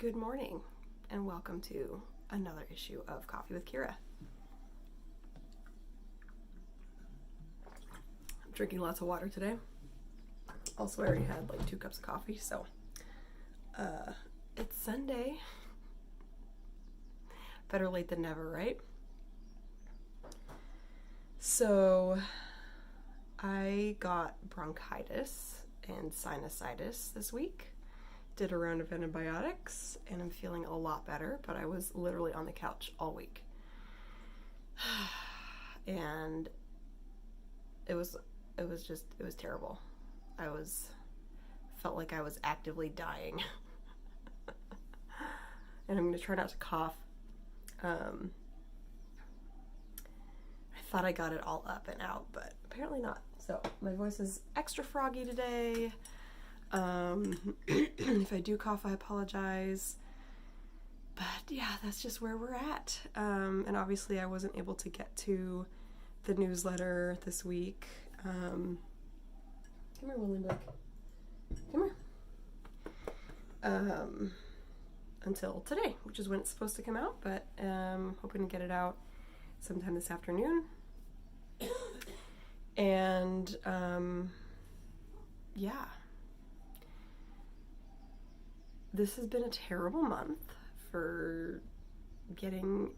Good morning, and welcome to another issue of Coffee with Ciara. I'm drinking lots of water today. Also, I already had like 2 cups of coffee, so it's Sunday. Better late than never, right? So I got bronchitis and sinusitis this week. Did a round of antibiotics, and I'm feeling a lot better, but I was literally on the couch all week. And it was terrible. Felt like I was actively dying. And I'm going to try not to cough. I thought I got it all up and out, but apparently not. So my voice is extra froggy today. If I do cough, I apologize. But yeah, that's just where we're at. And obviously I wasn't able to get to the newsletter this week. Come here, William Blake. Come here. Until today, which is when it's supposed to come out, but hoping to get it out sometime this afternoon. And yeah. This has been a terrible month for getting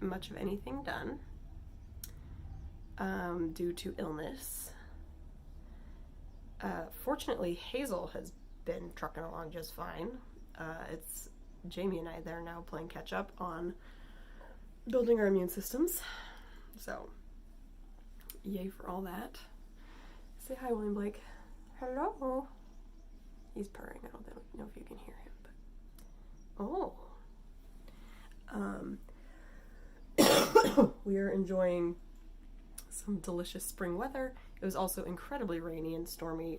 much of anything done due to illness. Fortunately, Hazel has been trucking along just fine. It's Jamie and I that are now playing catch up on building our immune systems. So, yay for all that. Say hi, William Blake. Hello. He's purring. I don't know if you can hear him. Oh. We are enjoying some delicious spring weather. It was also incredibly rainy and stormy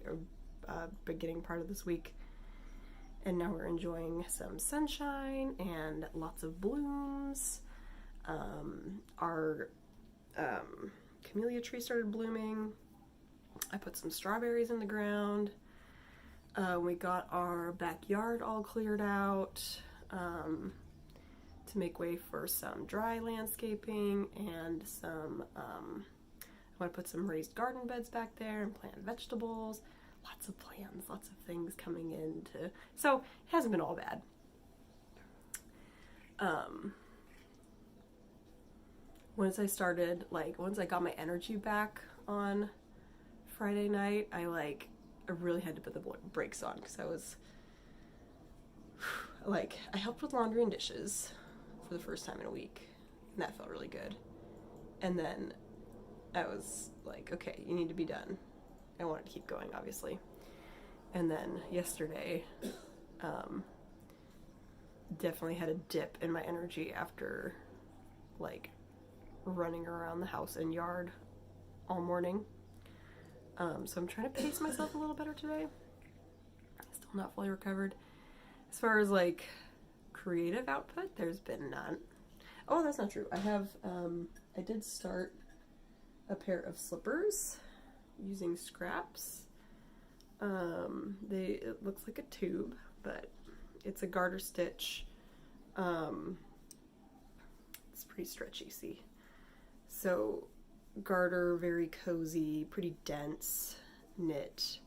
beginning part of this week. And now we're enjoying some sunshine and lots of blooms. Our camellia tree started blooming. I put some strawberries in the ground. We got our backyard all cleared out to make way for some dry landscaping and some, I want to put some raised garden beds back there and plant vegetables. Lots of plans, lots of things coming into, so it hasn't been all bad. Once I got my energy back on Friday night, I really had to put the brakes on because I was I helped with laundry and dishes for the first time in a week, and that felt really good. And then I was like, okay, you need to be done. I wanted to keep going, obviously. And then yesterday, definitely had a dip in my energy after running around the house and yard all morning. So I'm trying to pace myself a little better today. Still not fully recovered. As far as creative output, there's been none. Oh, that's not true. I did start a pair of slippers using scraps. It looks like a tube, but it's a garter stitch. It's pretty stretchy, see? So garter, very cozy, pretty dense knit.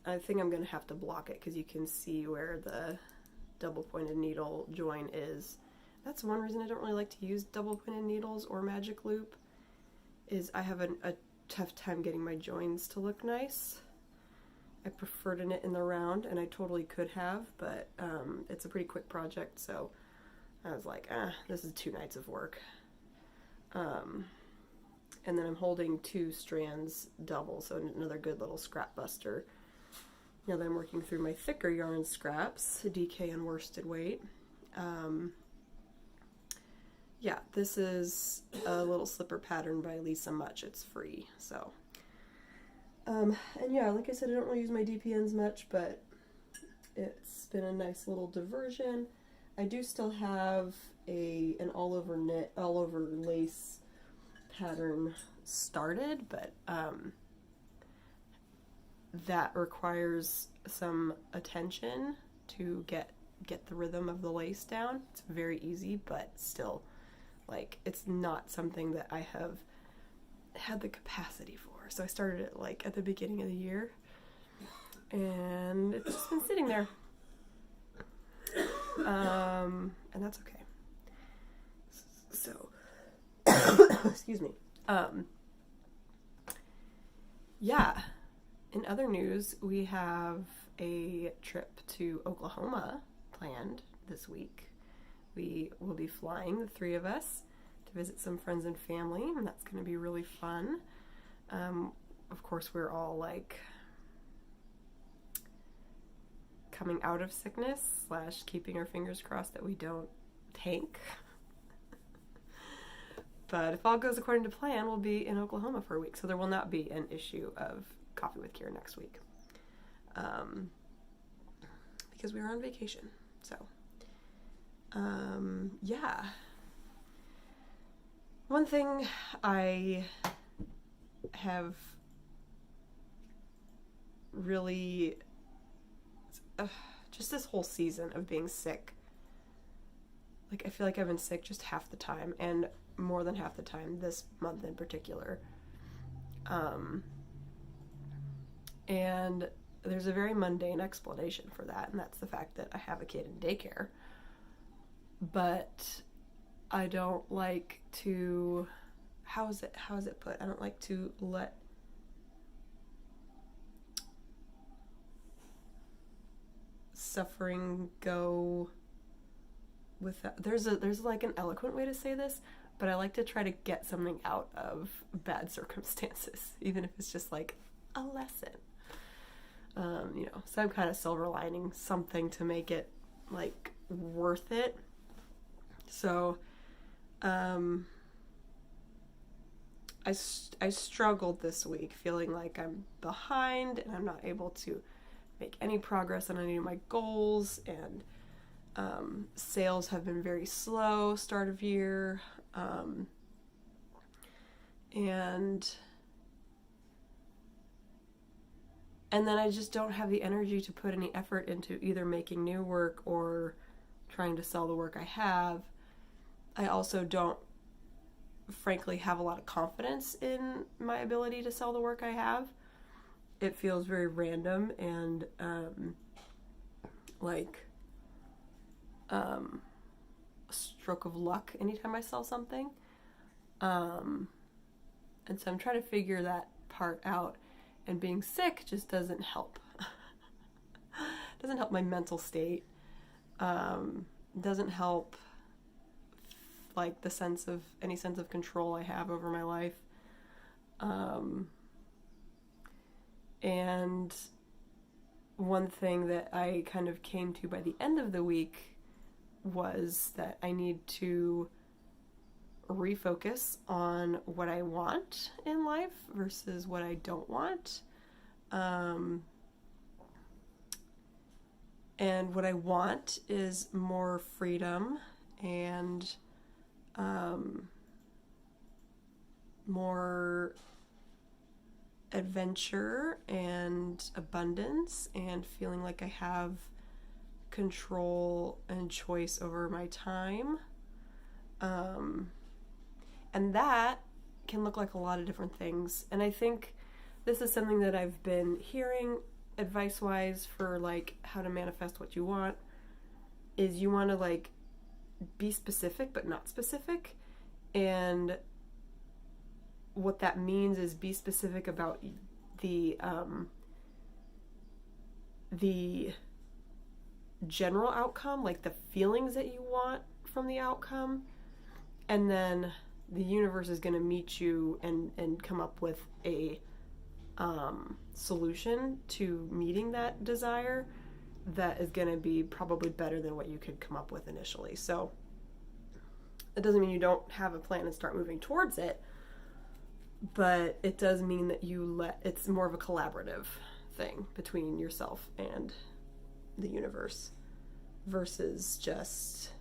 I think I'm gonna have to block it because you can see where the double pointed needle join is. That's one reason I don't really like to use double pointed needles or magic loop, is I have a tough time getting my joins to look nice. I prefer to knit in the round, and I totally could have, but it's a pretty quick project, so I was like, this is 2 nights of work. And then I'm holding 2 strands double, so another good little scrap buster. Now that I'm working through my thicker yarn scraps, DK and worsted weight. Yeah, this is a little slipper pattern by Lisa Much. It's free, so. And yeah, like I said, I don't really use my DPNs much, but it's been a nice little diversion. I do still have an all over lace pattern started, but that requires some attention to get the rhythm of the lace down. It's very easy, but still, like, it's not something that I have had the capacity for. So I started it like at the beginning of the year, and it's just been sitting there. And that's okay. So, excuse me. Yeah. In other news, we have a trip to Oklahoma planned this week. We will be flying, the three of us, to visit some friends and family, and that's going to be really fun. Of course, we're all like coming out of sickness / keeping our fingers crossed that we don't tank. But if all goes according to plan, we'll be in Oklahoma for a week, so there will not be an issue of Coffee with Ciara next week. Because we were on vacation. So, yeah. One thing I have really, just this whole season of being sick, like, I feel like I've been sick just half the time, and more than half the time this month in particular. And there's a very mundane explanation for that, and that's the fact that I have a kid in daycare. But I don't like to, how is it put? I don't like to let suffering go without, there's like an eloquent way to say this, but I like to try to get something out of bad circumstances, even if it's just like a lesson. Some kind of silver lining, something to make it like worth it. So, I struggled this week, feeling like I'm behind and I'm not able to make any progress on any of my goals, and sales have been very slow start of year, and then I just don't have the energy to put any effort into either making new work or trying to sell the work I have. I also don't, frankly, have a lot of confidence in my ability to sell the work I have. It feels very random and like a stroke of luck anytime I sell something. And so I'm trying to figure that part out, and being sick just doesn't help. Doesn't help my mental state. Doesn't help like any sense of control I have over my life. And one thing that I kind of came to by the end of the week was that I need to refocus on what I want in life versus what I don't want. And what I want is more freedom and more adventure and abundance and feeling like I have control and choice over my time. And that can look like a lot of different things. And I think this is something that I've been hearing advice-wise for like how to manifest what you want, is you want to like be specific but not specific. And what that means is be specific about the general outcome, like the feelings that you want from the outcome, and then the universe is going to meet you and come up with a solution to meeting that desire that is going to be probably better than what you could come up with initially. So it doesn't mean you don't have a plan and start moving towards it, but it does mean that it's more of a collaborative thing between yourself and the universe versus just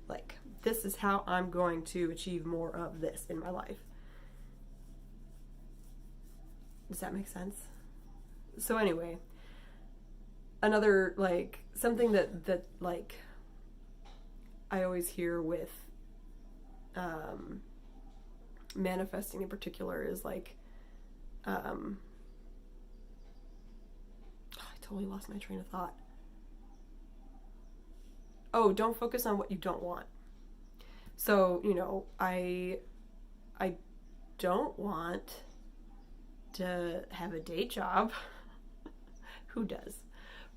like, this is how I'm going to achieve more of this in my life. Does that make sense? So anyway, another, like, something that like, I always hear with manifesting in particular is like, I totally lost my train of thought. Oh, don't focus on what you don't want. So, you know, I don't want to have a day job. Who does?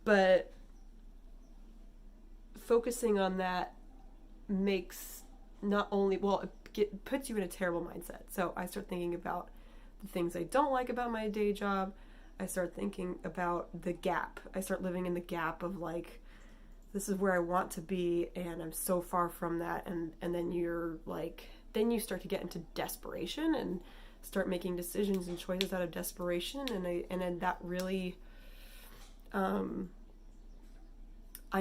But focusing on that makes not only, well, it puts you in a terrible mindset. So I start thinking about the things I don't like about my day job. I start thinking about the gap. I start living in the gap of like, this is where I want to be and I'm so far from that. And then you're like, then you start to get into desperation and start making decisions and choices out of desperation. And then that really, I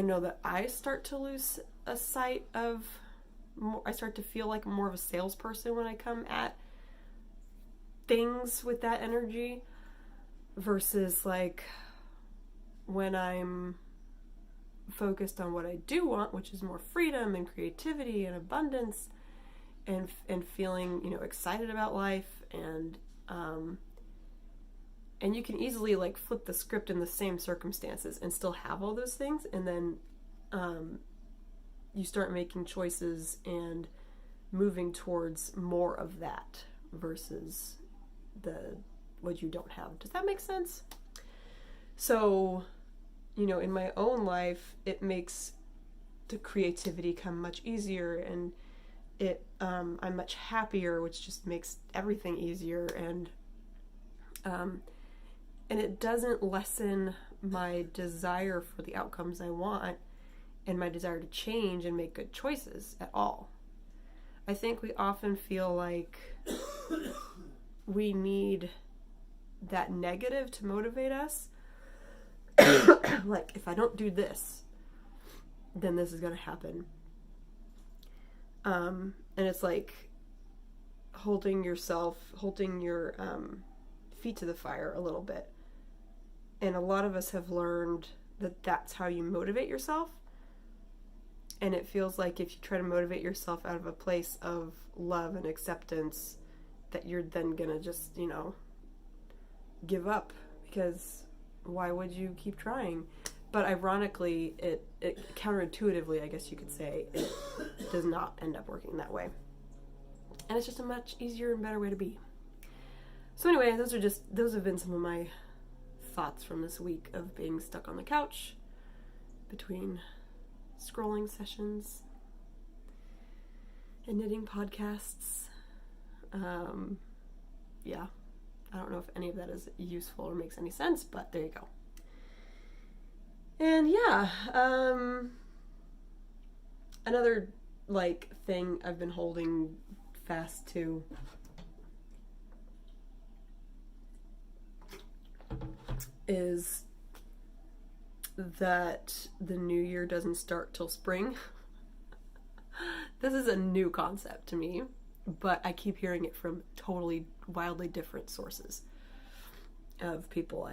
know that I start to lose a sight of, I start to feel like more of a salesperson when I come at things with that energy versus like when I'm focused on what I do want, which is more freedom and creativity and abundance and feeling, you know, excited about life and you can easily like flip the script in the same circumstances and still have all those things, and then you start making choices and moving towards more of that versus what you don't have. Does that make sense? So, you know, in my own life, it makes the creativity come much easier, and I'm much happier, which just makes everything easier, and it doesn't lessen my desire for the outcomes I want and my desire to change and make good choices at all. I think we often feel like we need that negative to motivate us. Like, if I don't do this, then this is going to happen. And it's like holding your feet to the fire a little bit. And a lot of us have learned that that's how you motivate yourself. And it feels like if you try to motivate yourself out of a place of love and acceptance, that you're then going to just, you know, give up, because why would you keep trying? But ironically, it counterintuitively, I guess you could say, it does not end up working that way. And it's just a much easier and better way to be. So anyway, those have been some of my thoughts from this week of being stuck on the couch between scrolling sessions and knitting podcasts. Yeah, I don't know if any of that is useful or makes any sense, but there you go. And yeah, another like thing I've been holding fast to is that the new year doesn't start till spring. This is a new concept to me, but I keep hearing it from totally wildly different sources of people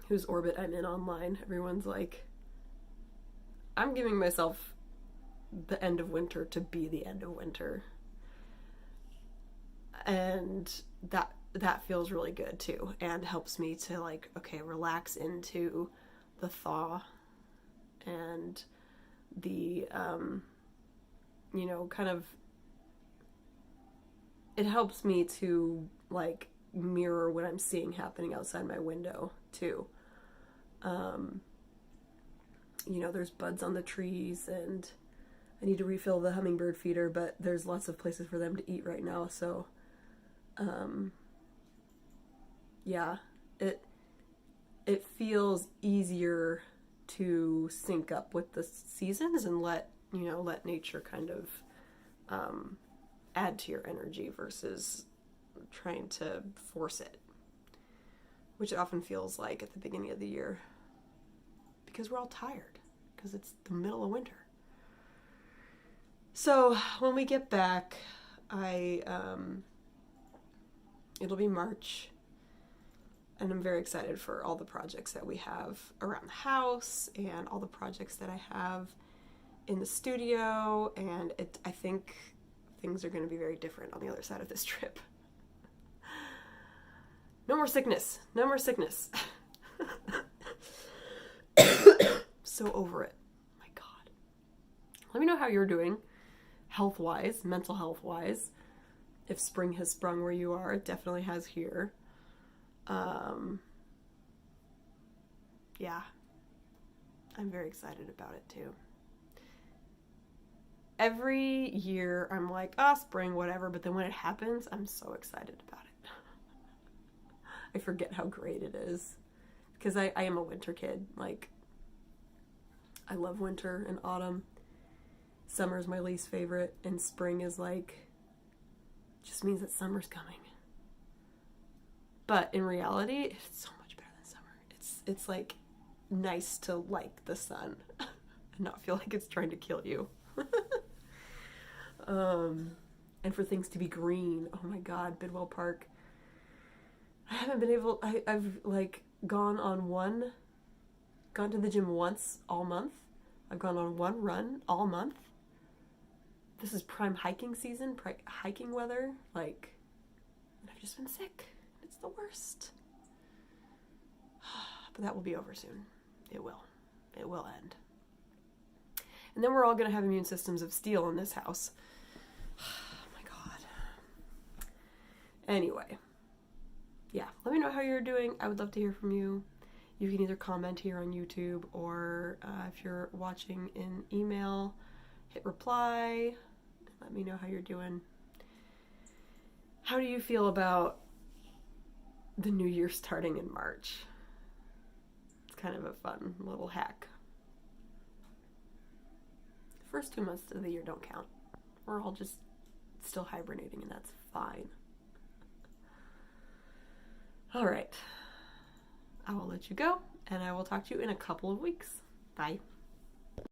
whose orbit I'm in online. Everyone's like, I'm giving myself the end of winter to be the end of winter. And that feels really good too, and helps me to like, okay, relax into the thaw and the, you know, kind of, it helps me to like mirror what I'm seeing happening outside my window too. You know, there's buds on the trees, and I need to refill the hummingbird feeder, but there's lots of places for them to eat right now, so yeah, it feels easier to sync up with the seasons and let nature kind of add to your energy versus trying to force it, which it often feels like at the beginning of the year because we're all tired because it's the middle of winter. So when we get back, it'll be March, And I'm very excited for all the projects that we have around the house and all the projects that I have in the studio. And I think things are going to be very different on the other side of this trip. No more sickness. No more sickness. So over it. My God. Let me know how you're doing, health-wise, mental health-wise. If spring has sprung where you are, it definitely has here. Yeah. I'm very excited about it too. Every year I'm like, spring, whatever, but then when it happens, I'm so excited about it. I forget how great it is. Because I am a winter kid. Like, I love winter and autumn. Summer is my least favorite, and spring is like, just means that summer's coming. But in reality, it's so much better than summer. It's like nice to like the sun and not feel like it's trying to kill you. And for things to be green. Oh my God, Bidwell Park. I haven't been able, I've like gone to the gym once all month. I've gone on one run all month. This is prime hiking season, hiking weather. Like, and I've just been sick. It's the worst. But that will be over soon. It will. It will end. And then we're all going to have immune systems of steel in this house. Oh my God. Anyway. Yeah, let me know how you're doing. I would love to hear from you. You can either comment here on YouTube or if you're watching in email, hit reply. Let me know how you're doing. How do you feel about the new year starting in March? It's kind of a fun little hack. The first 2 months of the year don't count. We're all just still hibernating, and that's fine. All right. I will let you go, and I will talk to you in a couple of weeks. Bye.